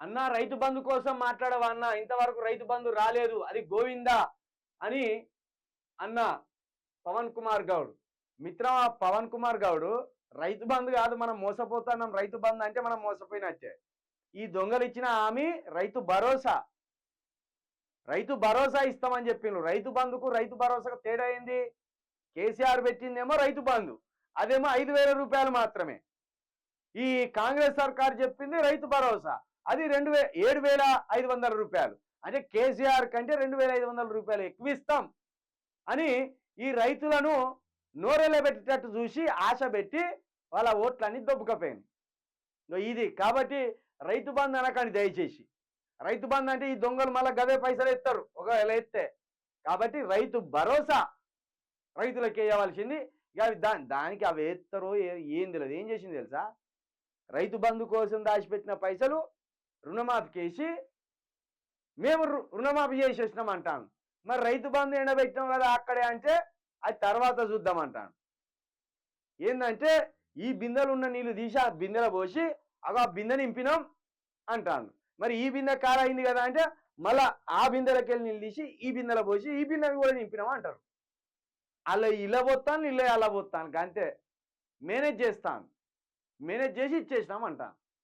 అన్నా రైతు బంధు కోసం మాట్లాడవా అన్న, ఇంతవరకు రైతు బంధు రాలేదు, అది గోవిందా అని అన్న పవన్ కుమార్ గౌడ్. మిత్రమా పవన్ కుమార్ గౌడ్, రైతు బంధు కాదు, మనం మోసపోతున్నాం. రైతు బంధు అంటే మనం మోసపోయినట్టే. ఈ దొంగలు ఇచ్చిన హామీ రైతు భరోసా. రైతు భరోసా ఇస్తామని చెప్పిండ్రు. రైతు బంధుకు రైతు భరోసాకు తేడా ఏంది? కేసీఆర్ పెట్టిందేమో రైతు బంధు, అదేమో 5,000 రూపాయలు మాత్రమే. ఈ కాంగ్రెస్ సర్కార్ చెప్పింది రైతు భరోసా, అది 7,500 రూపాయలు. అంటే కేసీఆర్ కంటే 2,500 రూపాయలు ఎక్కువ ఇస్తాం అని ఈ రైతులను నోరెళ్ళబెట్టేటట్టు చూసి ఆశ పెట్టి వాళ్ళ ఓట్లన్నీ దొబ్బుకపోయింది. ఇది కాబట్టి రైతు బంధు అనకండి దయచేసి. రైతు బంధు అంటే ఈ దొంగలు మళ్ళీ గవే పైసలు ఎత్తారు ఒకవేళ ఎత్తే. కాబట్టి రైతు భరోసా రైతులకు వేయవలసింది. ఇక దానికి అవి ఎత్తారో ఏం తెలియదు. ఏం చేసింది తెలుసా? రైతు బంధు కోసం దాచిపెట్టిన పైసలు రుణమాఫీకి వేసి మేము రుణమాఫీ చేసేసినాం అంటాను. మరి రైతు బంధు ఎండబెట్టినాం కదా అక్కడే అంటే అది తర్వాత చూద్దాం అంటాను. ఏంటంటే ఈ బిందెలు ఉన్న నీళ్లు తీసి ఆ బిందెలో పోసి ఆ బిందె నింపినాం అంటాను. మరి ఈ బిందె కారైంది కదా అంటే మళ్ళా ఆ బిందెలకి వెళ్ళి నీళ్ళు తీసి ఈ బిందెలో పోసి ఈ బిందెని కూడా నింపినాం అంటారు. అలా ఇలా పోతాను, ఇలా అలా పోతాను, అంతే. మేనేజ్ చేస్తాను, మేనేజ్ చేసి ఇచ్చేసినాం అంటాను.